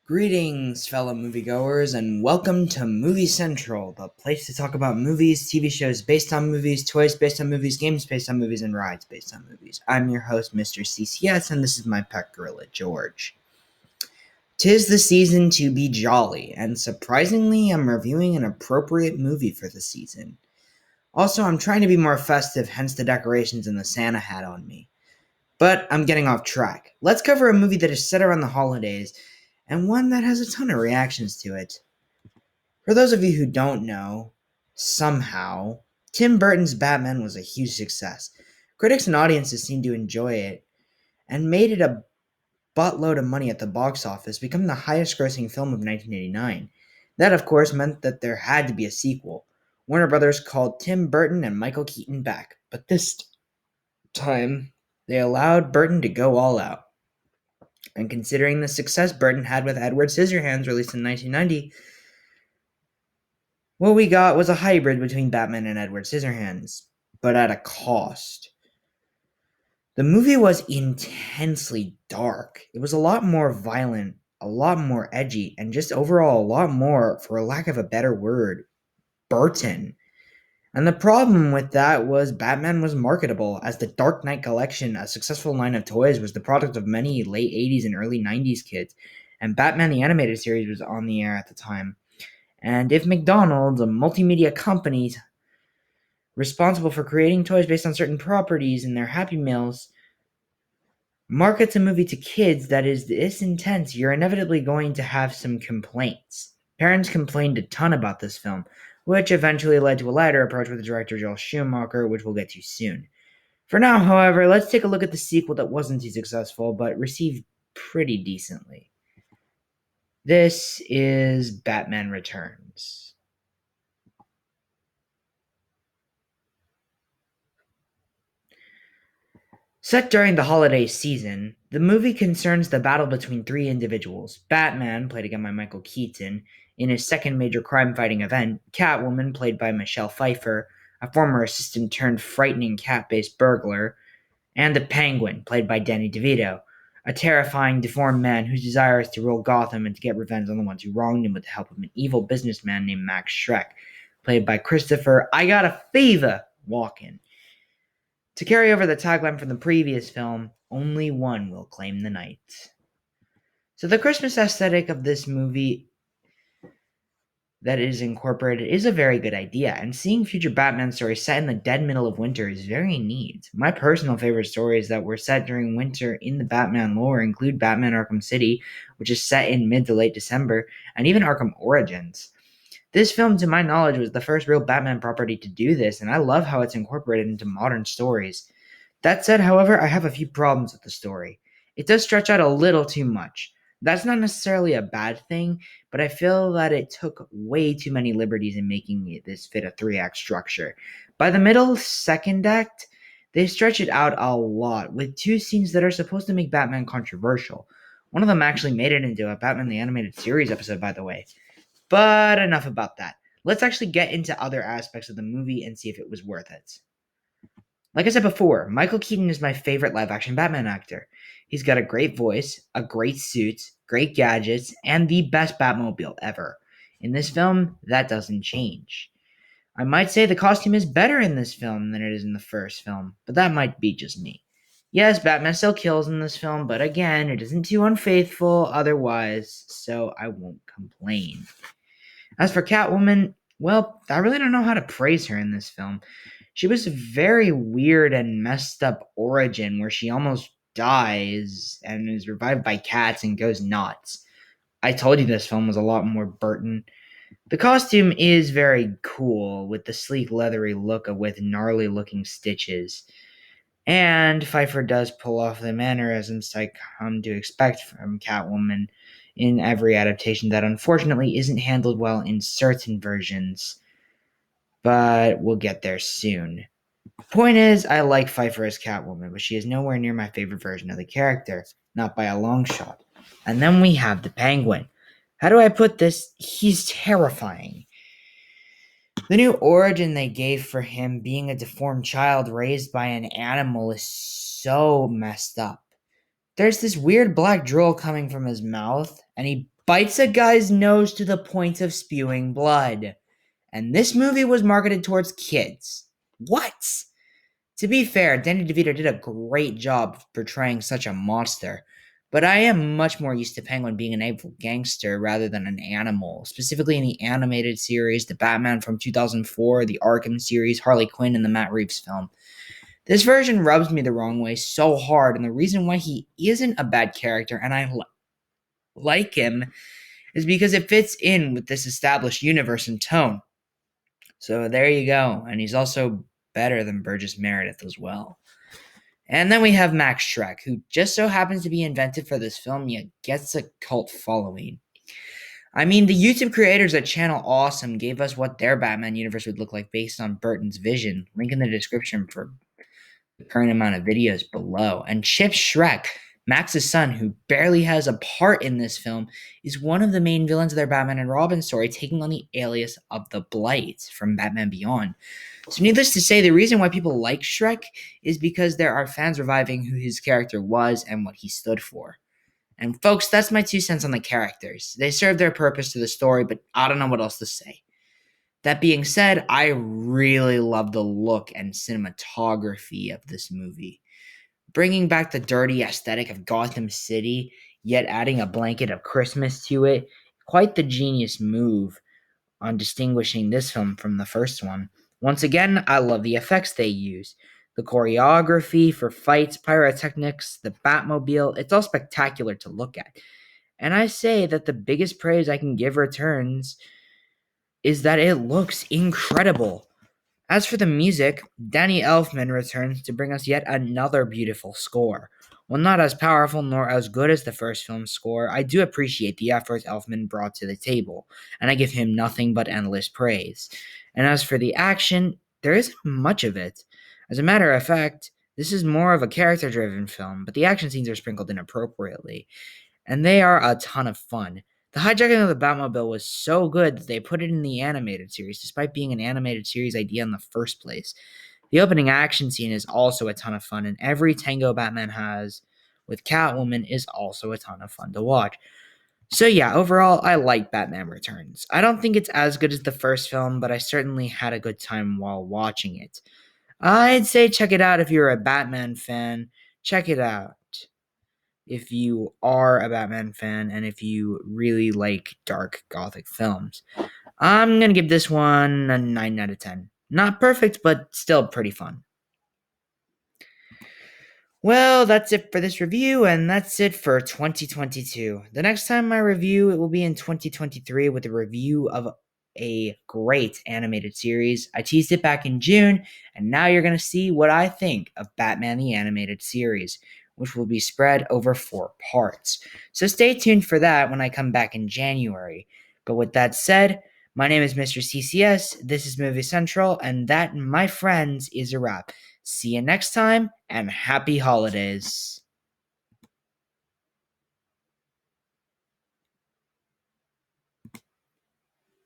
Greetings, fellow moviegoers, and welcome to Movie Central, the place to talk about movies, TV shows based on movies, toys based on movies, games based on movies, and rides based on movies. I'm your host, Mr. CCS, and this is my pet gorilla, George. 'Tis the season to be jolly, and surprisingly, I'm reviewing an appropriate movie for the season. Also, I'm trying to be more festive, hence the decorations and the Santa hat on me. But I'm getting off track. Let's cover a movie that is set around the holidays, and one that has a ton of reactions to it. For those of you who don't know, somehow, Tim Burton's Batman was a huge success. Critics and audiences seemed to enjoy it, and made it a buttload of money at the box office, becoming the highest grossing film of 1989. That, of course, meant that there had to be a sequel. Warner Brothers called Tim Burton and Michael Keaton back, but this time, they allowed Burton to go all out. And considering the success Burton had with Edward Scissorhands, released in 1990, what we got was a hybrid between Batman and Edward Scissorhands, but at a cost. The movie was intensely dark. It was a lot more violent, a lot more edgy, and just overall a lot more, for lack of a better word, Burton. And the problem with that was Batman was marketable, as the Dark Knight Collection, a successful line of toys, was the product of many late 80s and early 90s kids, and Batman the Animated Series was on the air at the time. And if McDonald's, a multimedia company responsible for creating toys based on certain properties in their Happy Meals, markets a movie to kids that is this intense, you're inevitably going to have some complaints. Parents complained a ton about this film, which eventually led to a lighter approach with the director Joel Schumacher, which we'll get to soon. For now, however, let's take a look at the sequel that wasn't too successful, but received pretty decently. This is Batman Returns. Set during the holiday season, the movie concerns the battle between three individuals: Batman, played again by Michael Keaton, in his second major crime-fighting event; Catwoman, played by Michelle Pfeiffer, a former assistant turned frightening cat-based burglar; and the Penguin, played by Danny DeVito, a terrifying, deformed man whose desire is to rule Gotham and to get revenge on the ones who wronged him with the help of an evil businessman named Max Schreck, played by Christopher "I Got a Fever" Walken. To carry over the tagline from the previous film, only one will claim the night. So the Christmas aesthetic of this movie that is incorporated is a very good idea, and seeing future Batman stories set in the dead middle of winter is very neat. My personal favorite stories that were set during winter in the Batman lore include Batman Arkham City, which is set in mid to late December, and even Arkham Origins. This film, to my knowledge, was the first real Batman property to do this, and I love how it's incorporated into modern stories. That said, however, I have a few problems with the story. It does stretch out a little too much. That's not necessarily a bad thing, but I feel that it took way too many liberties in making this fit a 3-act structure. By the middle second act, they stretch it out a lot, with two scenes that are supposed to make Batman controversial. One of them actually made it into a Batman the Animated Series episode, by the way. But enough about that. Let's actually get into other aspects of the movie and see if it was worth it. Like I said before, Michael Keaton is my favorite live-action Batman actor. He's got a great voice, a great suit, great gadgets, and the best Batmobile ever. In this film, that doesn't change. I might say the costume is better in this film than it is in the first film, but that might be just me. Yes, Batman still kills in this film, but again, it isn't too unfaithful otherwise, so I won't complain. As for Catwoman, well, I really don't know how to praise her in this film. She was a very weird and messed up origin where she almost dies and is revived by cats and goes nuts. I told you this film was a lot more Burton. The costume is very cool, with the sleek leathery look with gnarly looking stitches. And Pfeiffer does pull off the mannerisms I come to expect from Catwoman in every adaptation that unfortunately isn't handled well in certain versions. But we'll get there soon. Point is, I like Pfeiffer as Catwoman, but she is nowhere near my favorite version of the character, not by a long shot. And then we have the Penguin. How do I put this? He's terrifying. The new origin they gave for him, being a deformed child raised by an animal, is so messed up. There's this weird black drool coming from his mouth, and he bites a guy's nose to the point of spewing blood. And this movie was marketed towards kids. What? To be fair, Danny DeVito did a great job portraying such a monster, but I am much more used to Penguin being an evil gangster rather than an animal, specifically in the animated series, the Batman from 2004, the Arkham series, Harley Quinn, and the Matt Reeves film. This version rubs me the wrong way so hard, and the reason why he isn't a bad character and I like him is because it fits in with this established universe and tone. So there you go, and he's also better than Burgess Meredith as well. And then we have Max Schreck, who just so happens to be invented for this film, yet gets a cult following. I mean, the YouTube creators at Channel Awesome gave us what their Batman universe would look like based on Burton's vision. Link in the description for the current amount of videos below. And Chip Schreck, Max's son, who barely has a part in this film, is one of the main villains of their Batman and Robin story, taking on the alias of the Blight from Batman Beyond. So needless to say, the reason why people like Shrek is because there are fans reviving who his character was and what he stood for. And folks, that's my 2 cents on the characters. They serve their purpose to the story, but I don't know what else to say. That being said, I really love the look and cinematography of this movie. Bringing back the dirty aesthetic of Gotham City, yet adding a blanket of Christmas to it, quite the genius move on distinguishing this film from the first one. Once again, I love the effects they use. The choreography for fights, pyrotechnics, the Batmobile, it's all spectacular to look at. And I say that the biggest praise I can give Returns is that it looks incredible. As for the music, Danny Elfman returns to bring us yet another beautiful score. While not as powerful nor as good as the first film's score, I do appreciate the effort Elfman brought to the table, and I give him nothing but endless praise. And as for the action, there isn't much of it. As a matter of fact, this is more of a character-driven film, but the action scenes are sprinkled in appropriately, and they are a ton of fun. The hijacking of the Batmobile was so good that they put it in the animated series, despite being an animated series idea in the first place. The opening action scene is also a ton of fun, and every tango Batman has with Catwoman is also a ton of fun to watch. So yeah, overall, I like Batman Returns. I don't think it's as good as the first film, but I certainly had a good time while watching it. I'd say check it out if you're a Batman fan. Check it out if you are a Batman fan and if you really like dark gothic films. I'm going to give this one a 9 out of 10. Not perfect, but still pretty fun. Well, that's it for this review, and that's it for 2022. The next time I review, it will be in 2023 with a review of a great animated series. I teased it back in June, and now you're going to see what I think of Batman the Animated Series, which will be spread over 4 parts. So stay tuned for that when I come back in January. But with that said, my name is Mr. CCS, this is Movie Central, and that, my friends, is a wrap. See you next time, and happy holidays.